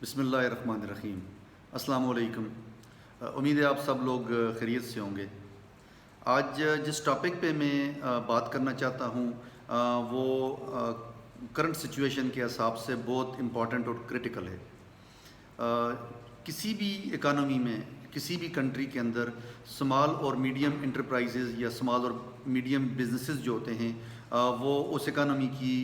بسم اللہ الرحمن الرحیم۔ السلام علیکم۔ امید ہے آپ سب لوگ خیریت سے ہوں گے۔ آج جس ٹاپک پہ میں بات کرنا چاہتا ہوں وہ کرنٹ سچویشن کے حساب سے بہت امپورٹنٹ اور کرٹیکل ہے۔ کسی بھی اکانومی میں، کسی بھی کنٹری کے اندر اسمال اور میڈیم انٹرپرائزز یا اسمال اور میڈیم بزنسز جو ہوتے ہیں وہ اس اکانومی کی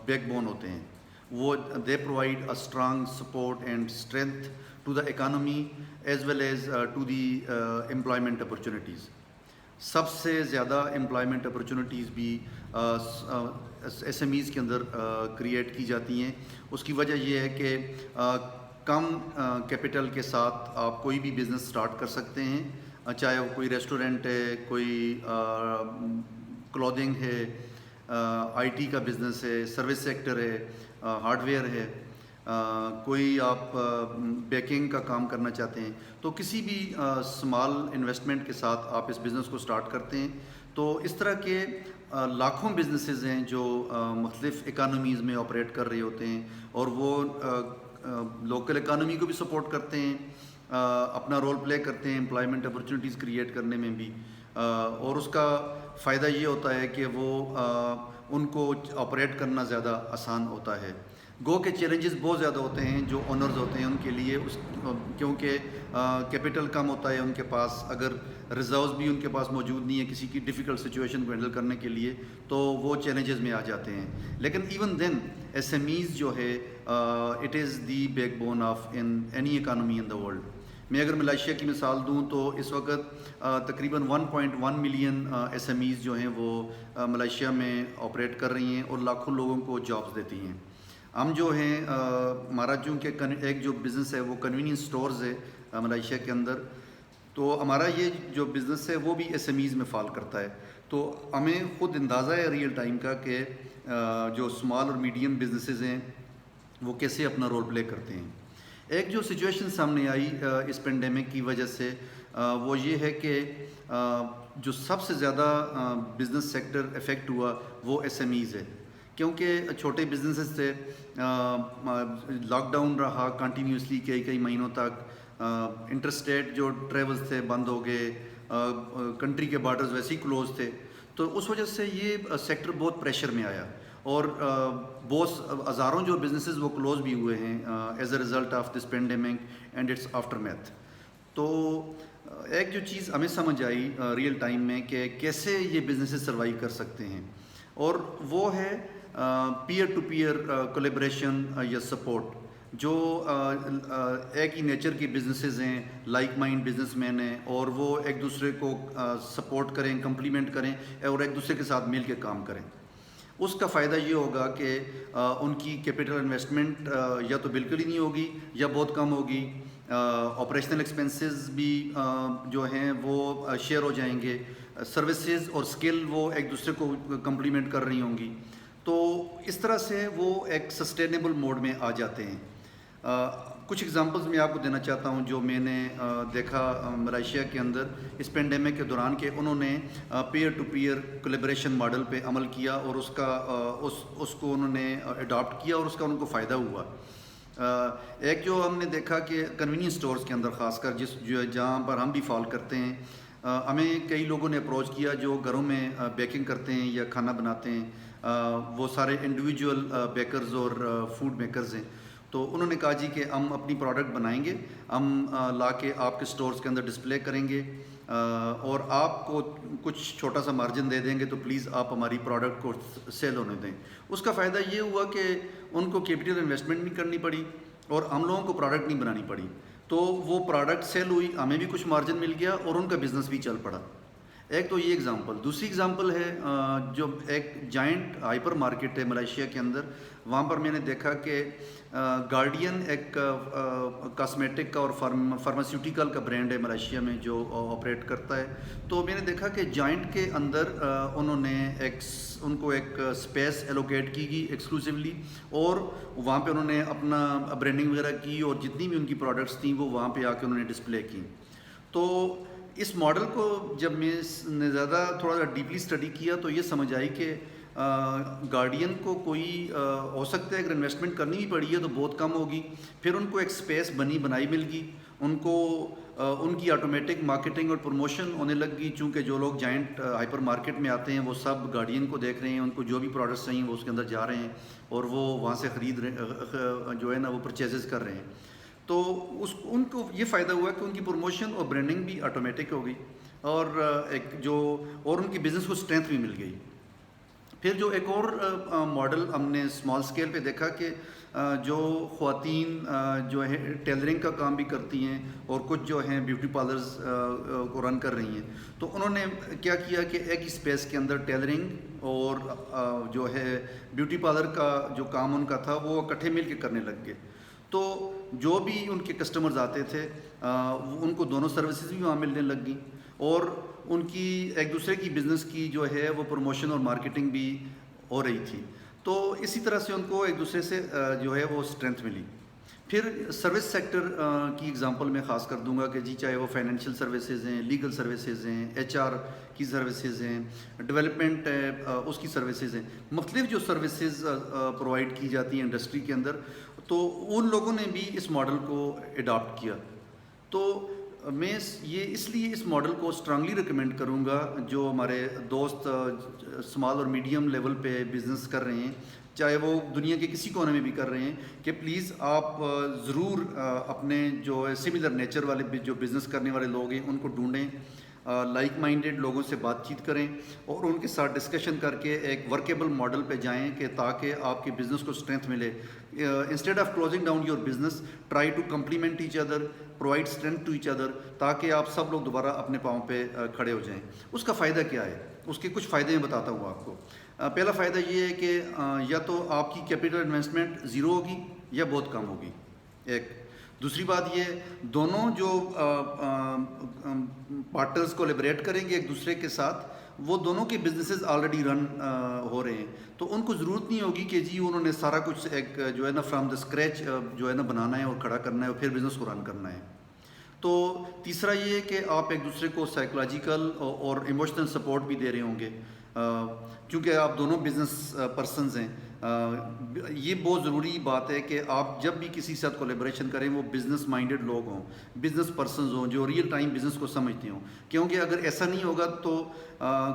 بیک بون ہوتے ہیں۔ وہ they provide a strong support and strength to the economy as well as to the employment opportunities. سب سے زیادہ امپلائمنٹ اپرچونیٹیز بھی ایس ایم ایز کے اندر کریٹ کی جاتی ہیں۔ اس کی وجہ یہ ہے کہ کم کیپٹل کے ساتھ آپ کوئی بھی بزنس سٹارٹ کر سکتے ہیں، چاہے وہ کوئی ریسٹورنٹ ہے، کوئی کلودنگ ہے، آئی ٹی کا بزنس ہے، سروس سیکٹر ہے، ہارڈ ویئر ہے، کوئی آپ بیکنگ کا کام کرنا چاہتے ہیں، تو کسی بھی اسمال انویسٹمنٹ کے ساتھ آپ اس بزنس کو سٹارٹ کرتے ہیں۔ تو اس طرح کے لاکھوں بزنسز ہیں جو مختلف اکانومیز میں آپریٹ کر رہے ہوتے ہیں، اور وہ لوکل اکانومی کو بھی سپورٹ کرتے ہیں، اپنا رول پلے کرتے ہیں امپلائمنٹ اپرچونیٹیز کریٹ کرنے میں بھی، اور اس کا فائدہ یہ ہوتا ہے کہ وہ ان کو آپریٹ کرنا زیادہ آسان ہوتا ہے۔ گو کے چیلنجز بہت زیادہ ہوتے ہیں جو اونرز ہوتے ہیں ان کے لیے، کیونکہ کیپٹل کم ہوتا ہے ان کے پاس، اگر ریزروز بھی ان کے پاس موجود نہیں ہے کسی کی ڈیفیکلٹ سچویشن کو ہینڈل کرنے کے لیے، تو وہ چیلنجز میں آ جاتے ہیں۔ لیکن even then S M Es جو ہے it is the backbone of an any economy in the world. میں اگر ملائیشیا کی مثال دوں تو اس وقت تقریباً 1.1 ملین ایس ایم ایز جو ہیں وہ ملائیشیا میں آپریٹ کر رہی ہیں اور لاکھوں لوگوں کو جابس دیتی ہیں۔ ہم جو ہیں ہمارا چونکہ ایک جو بزنس ہے وہ کنوینئنس سٹورز ہے ملائیشیا کے اندر، تو ہمارا یہ جو بزنس ہے وہ بھی ایس ایم ایز میں فال کرتا ہے۔ تو ہمیں خود اندازہ ہے ریئل ٹائم کا کہ جو اسمال اور میڈیم بزنسز ہیں وہ کیسے اپنا رول پلے کرتے ہیں۔ ایک جو سچویشن سامنے آئی اس پینڈیمک کی وجہ سے وہ یہ ہے کہ جو سب سے زیادہ بزنس سیکٹر افیکٹ ہوا وہ ایس ایم ایز ہے، کیونکہ چھوٹے بزنسز تھے، لاک ڈاؤن رہا کنٹینیوسلی کئی مہینوں تک، انٹرسٹیٹ جو ٹریولز تھے بند ہو گئے، کنٹری کے بارڈرز ویسے ہی کلوز تھے، تو اس وجہ سے یہ سیکٹر بہت پریشر میں آیا، اور بہت ہزاروں جو بزنسز وہ کلوز بھی ہوئے ہیں as a result of this pandemic and its aftermath. تو ایک جو چیز ہمیں سمجھ آئی ریئل ٹائم میں کہ کیسے یہ بزنسز سروائیو کر سکتے ہیں، اور وہ ہے پیئر ٹو پیئر کولیبریشن یا سپورٹ۔ جو ایک ہی نیچر کی بزنسز ہیں، لائک مائنڈ بزنس مین ہیں، اور وہ ایک دوسرے کو سپورٹ کریں، کمپلیمنٹ کریں، اور ایک دوسرے کے ساتھ مل کے کام کریں۔ اس کا فائدہ یہ ہوگا کہ ان کی کیپٹل انویسٹمنٹ یا تو بالکل ہی نہیں ہوگی یا بہت کم ہوگی، آپریشنل ایکسپنسز بھی جو ہیں وہ شیئر ہو جائیں گے، سروسز اور اسکل وہ ایک دوسرے کو کمپلیمنٹ کر رہی ہوں گی، تو اس طرح سے وہ ایک سسٹینیبل موڈ میں آ جاتے ہیں۔ کچھ ایگزامپلز میں آپ کو دینا چاہتا ہوں جو میں نے دیکھا ملائیشیا کے اندر اس پینڈیمک کے دوران، کہ انہوں نے peer to peer collaboration model پہ عمل کیا، اور اس کو انہوں نے اڈاپٹ کیا، اور اس کا ان کو فائدہ ہوا۔ ایک جو ہم نے دیکھا کہ کنوینئنس سٹورز کے اندر خاص کر جہاں پر ہم بھی فال کرتے ہیں، ہمیں کئی لوگوں نے اپروچ کیا جو گھروں میں بیکنگ کرتے ہیں یا کھانا بناتے ہیں، وہ سارے انڈیویجول بیکرز اور فوڈ میکرز ہیں، تو انہوں نے کہا جی کہ ہم اپنی پروڈکٹ بنائیں گے، ہم لا کے آپ کے سٹورز کے اندر ڈسپلے کریں گے، اور آپ کو کچھ چھوٹا سا مارجن دے دیں گے، تو پلیز آپ ہماری پروڈکٹ کو سیل ہونے دیں۔ اس کا فائدہ یہ ہوا کہ ان کو کیپٹل انویسٹمنٹ نہیں کرنی پڑی، اور ہم لوگوں کو پروڈکٹ نہیں بنانی پڑی، تو وہ پروڈکٹ سیل ہوئی، ہمیں بھی کچھ مارجن مل گیا، اور ان کا بزنس بھی چل پڑا۔ ایک تو یہ ایگزامپل۔ دوسری ایگزامپل ہے جو ایک جائنٹ ہائپر مارکیٹ ہے ملائیشیا کے اندر، وہاں پر میں نے دیکھا کہ گارڈین ایک کاسمیٹک کا اور فارماسیوٹیکل کا برانڈ ہے ملائیشیا میں جو آپریٹ کرتا ہے، تو میں نے دیکھا کہ جائنٹ کے اندر انہوں نے ان کو ایک اسپیس ایلوکیٹ کی گئی ایکسکلوسیولی، اور وہاں پہ انہوں نے اپنا برانڈنگ وغیرہ کی، اور جتنی بھی ان کی پروڈکٹس تھیں وہ وہاں پہ آ کے انہوں نے ڈسپلے کی۔ تو اس ماڈل کو جب میں نے زیادہ تھوڑا سا ڈیپلی اسٹڈی کیا تو یہ سمجھ آئی کہ گارڈین کو کوئی ہو سکتا ہے اگر انویسٹمنٹ کرنی بھی پڑی ہے تو بہت کم ہوگی. پھر ان کو ایک اسپیس بنائی مل گئی, ان کو ان کی آٹومیٹک مارکیٹنگ اور پروموشن ہونے لگ گئی, چونکہ جو لوگ جائنٹ ہائپر مارکیٹ میں آتے ہیں وہ سب گارڈین کو دیکھ رہے ہیں, ان کو جو بھی پروڈکٹس چاہیے وہ اس کے اندر جا رہے ہیں اور وہ وہاں سے خرید رہے جو ہے نا وہ پرچیزز کر رہے ہیں. تو ان کو یہ فائدہ ہوا کہ ان کی پروموشن اور برانڈنگ بھی آٹومیٹک ہو گئی اور اور ان کی بزنس کو اسٹرینتھ بھی مل گئی. پھر جو ایک اور ماڈل ہم نے اسمال اسکیل پہ دیکھا کہ جو خواتین جو ہے ٹیلرنگ کا کام بھی کرتی ہیں اور کچھ جو ہیں بیوٹی پارلرز کو رن کر رہی ہیں, تو انہوں نے کیا کیا کہ ایک ہی اسپیس کے اندر ٹیلرنگ اور جو ہے بیوٹی پارلر کا جو کام ان کا تھا وہ اکٹھے مل کے کرنے لگ گئے. تو جو بھی ان کے کسٹمرز آتے تھے ان کو دونوں سروسز بھی وہاں ملنے لگ گئیں اور ان کی ایک دوسرے کی بزنس کی جو ہے وہ پروموشن اور مارکیٹنگ بھی ہو رہی تھی. تو اسی طرح سے ان کو ایک دوسرے سے جو ہے وہ اسٹرینتھ ملی. پھر سروس سیکٹر کی اگزامپل میں خاص کر دوں گا کہ جی چاہے وہ فائنینشیل سروسز ہیں, لیگل سروسز ہیں, HR کی سروسز ہیں, ڈیولپمنٹ ہے اس کی سروسز ہیں, مختلف جو سروسز پرووائڈ کی جاتی ہیں انڈسٹری کے اندر, تو ان لوگوں نے بھی اس ماڈل کو اڈاپٹ کیا. تو میں یہ اس لیے اس ماڈل کو اسٹرانگلی ریکمینڈ کروں گا جو ہمارے دوست اسمال اور میڈیم لیول پہ بزنس کر رہے ہیں, چاہے وہ دنیا کے کسی کونے میں بھی کر رہے ہیں, کہ پلیز آپ ضرور اپنے جو سملر نیچر والے جو بزنس کرنے والے لوگ ہیں ان کو ڈھونڈیں, لائک مائنڈیڈ لوگوں سے بات چیت کریں اور ان کے ساتھ ڈسکشن کر کے ایک ورکیبل ماڈل پہ جائیں کہ تاکہ آپ کے بزنس کو اسٹرینتھ ملے. Instead of closing down your business, try to complement each other, provide strength to each other, تاکہ آپ سب لوگ دوبارہ اپنے پاؤں پہ کھڑے ہو جائیں. اس کا فائدہ کیا ہے, اس کے کچھ فائدے میں بتاتا ہوں آپ کو. پہلا فائدہ یہ ہے کہ یا تو آپ کی کیپٹل انویسٹمنٹ زیرو ہوگی یا بہت کم ہوگی, ایک. دوسری بات یہ دونوں جو پارٹنرز کولیبریٹ کریں گے ایک دوسرے کے ساتھ, وہ دونوں کے بزنسز آلریڈی رن ہو رہے ہیں, تو ان کو ضرورت نہیں ہوگی کہ جی انہوں نے سارا کچھ ایک جو ہے نا فرام دا اسکریچ جو ہے نا بنانا ہے اور کھڑا کرنا ہے اور پھر بزنس کو رن کرنا ہے. تو تیسرا یہ ہے کہ آپ ایک دوسرے کو سائیکولوجیکل اور ایموشنل سپورٹ بھی دے رہے ہوں گے, کیونکہ آپ دونوں بزنس پرسنز ہیں. یہ بہت ضروری بات ہے کہ آپ جب بھی کسی ساتھ کولیبریشن کریں وہ بزنس مائنڈیڈ لوگ ہوں, بزنس پرسنز ہوں جو ریئل ٹائم بزنس کو سمجھتے ہوں, کیونکہ اگر ایسا نہیں ہوگا تو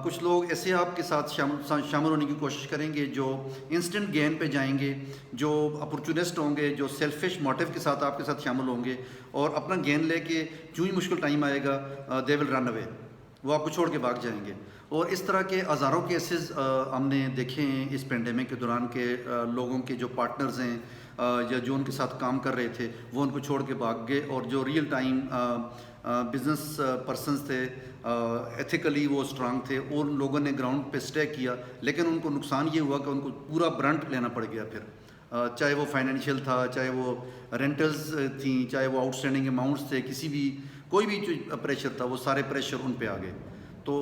کچھ لوگ ایسے آپ کے ساتھ شامل ہونے کی کوشش کریں گے جو انسٹنٹ گین پہ جائیں گے, جو اپرچونسٹ ہوں گے, جو سیلفش موٹیو کے ساتھ آپ کے ساتھ شامل ہوں گے اور اپنا گین لے کے جو ہی مشکل ٹائم آئے گا دے ول رن اوے, وہ آپ کو چھوڑ کے بھاگ جائیں گے. اور اس طرح کے ہزاروں کیسز ہم نے دیکھے ہیں اس پینڈیمک کے دوران کے لوگوں کے جو پارٹنرز ہیں یا جو ان کے ساتھ کام کر رہے تھے وہ ان کو چھوڑ کے بھاگ گئے, اور جو ریئل ٹائم بزنس پرسنز تھے ایتھیکلی وہ اسٹرانگ تھے اور ان لوگوں نے گراؤنڈ پہ اسٹے کیا, لیکن ان کو نقصان یہ ہوا کہ ان کو پورا برنٹ لینا پڑ گیا پھر, چاہے وہ فائنینشیل تھا, چاہے وہ رینٹلز تھیں, چاہے وہ آؤٹ اسٹینڈنگ اماؤنٹس تھے, کسی بھی کوئی بھی جو پریشر تھا وہ سارے پریشر ان پہ آ گئے. تو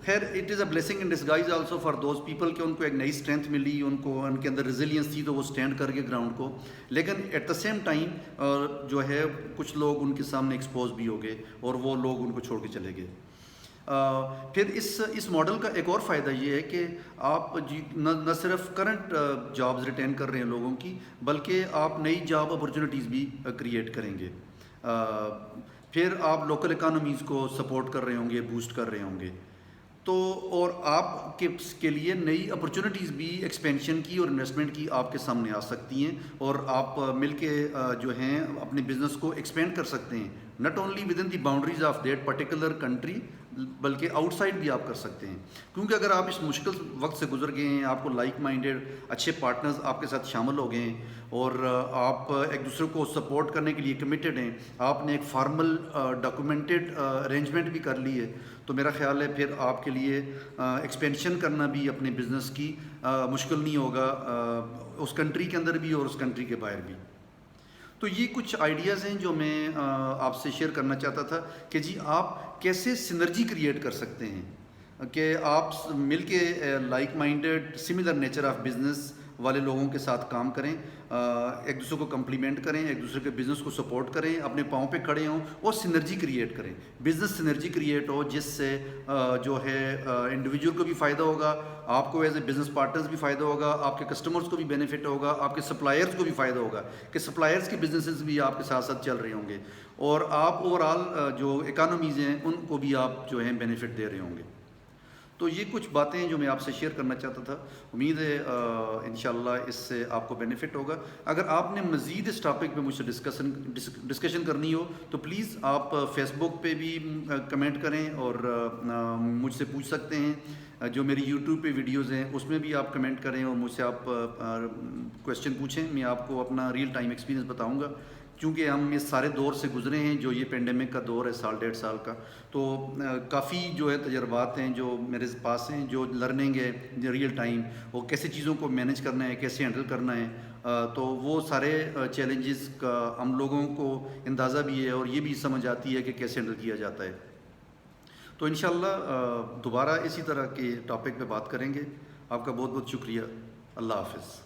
خیر it is a blessing in disguise also for those people کہ ان کو ایک نئی اسٹرینتھ ملی, ان کو ان کے اندر ریزیلینس تھی تو وہ اسٹینڈ کر گئے گراؤنڈ کو, لیکن ایٹ دا سیم ٹائم جو ہے کچھ لوگ ان کے سامنے ایکسپوز بھی ہو گئے اور وہ لوگ ان کو چھوڑ کے چلے گئے. پھر اس ماڈل کا ایک اور فائدہ یہ ہے کہ آپ جی نہ صرف کرنٹ جابز ریٹین کر رہے ہیں لوگوں کی, بلکہ آپ نئی جاب اپرچونیٹیز بھی کریٹ کریں گے. پھر آپ لوکل اکانومیز کو سپورٹ کر رہے ہوں گے, بوسٹ کر رہے ہوں گے. تو اور آپ کے لیے نئی اپرچونیٹیز بھی ایکسپینشن کی اور انویسٹمنٹ کی آپ کے سامنے آ سکتی ہیں, اور آپ مل کے جو ہیں اپنے بزنس کو ایکسپینڈ کر سکتے ہیں, not only with in the boundaries of that particular country بلکہ آؤٹ سائڈ بھی آپ کر سکتے ہیں. کیونکہ اگر آپ اس مشکل وقت سے گزر گئے ہیں, آپ کو لائک مائنڈیڈ اچھے پارٹنرز آپ کے ساتھ شامل ہو گئے ہیں اور آپ ایک دوسرے کو سپورٹ کرنے کے لیے کمیٹڈ ہیں, آپ نے ایک فارمل ڈاکومنٹڈ ارینجمنٹ بھی کر لی ہے, تو میرا خیال ہے پھر آپ کے لیے ایکسپینشن کرنا بھی اپنے بزنس کی مشکل نہیں ہوگا, اس کنٹری کے اندر بھی اور اس کنٹری کے باہر بھی. تو یہ کچھ آئیڈیاز ہیں جو میں آپ سے شیئر کرنا چاہتا تھا کہ جی آپ کیسے سنرجی کریٹ کر سکتے ہیں کہ آپ مل کے like minded similar nature of business والے لوگوں کے ساتھ کام کریں، ایک دوسرے کو کمپلیمنٹ کریں، ایک دوسرے کے بزنس کو سپورٹ کریں، اپنے پاؤں پہ کھڑے ہوں اور سینرجی کریٹ کریں، بزنس سینرجی کریٹ ہو جس سے جو ہے انڈیویجول کو بھی فائدہ ہوگا، آپ کو ایز اے بزنس پارٹنرز بھی فائدہ ہوگا، آپ کے کسٹمرز کو بھی بینیفٹ ہوگا، آپ کے سپلائرز کو بھی فائدہ ہوگا کہ سپلائرز کی بزنسز بھی آپ کے ساتھ ساتھ چل رہے ہوں گے، اور آپ اوور آل جو اکانومیز ہیں ان کو بھی آپ جو ہیں بینیفٹ دے رہے ہوں گے۔ تو یہ کچھ باتیں جو میں آپ سے شیئر کرنا چاہتا تھا، امید ہے انشاءاللہ اس سے آپ کو بینیفٹ ہوگا۔ اگر آپ نے مزید اس ٹاپک پہ مجھ سے ڈسکشن کرنی ہو تو پلیز آپ فیس بک پہ بھی کمنٹ کریں اور مجھ سے پوچھ سکتے ہیں، جو میری یوٹیوب پہ ویڈیوز ہیں اس میں بھی آپ کمنٹ کریں اور مجھ سے آپ کویسچن پوچھیں، میں آپ کو اپنا ریئل ٹائم ایکسپیرینس بتاؤں گا، کیونکہ ہم اس سارے دور سے گزرے ہیں جو یہ پینڈیمک کا دور ہے، سال ڈیڑھ سال کا، تو کافی جو ہے تجربات ہیں جو میرے پاس ہیں، جو لرننگ ہے ریئل ٹائم، وہ کیسے چیزوں کو مینیج کرنا ہے، کیسے ہینڈل کرنا ہے، تو وہ سارے چیلنجز کا ہم لوگوں کو اندازہ بھی ہے اور یہ بھی سمجھ آتی ہے کہ کیسے ہینڈل کیا جاتا ہے۔ تو انشاءاللہ دوبارہ اسی طرح کے ٹاپک پہ بات کریں گے۔ آپ کا بہت بہت شکریہ۔ اللہ حافظ۔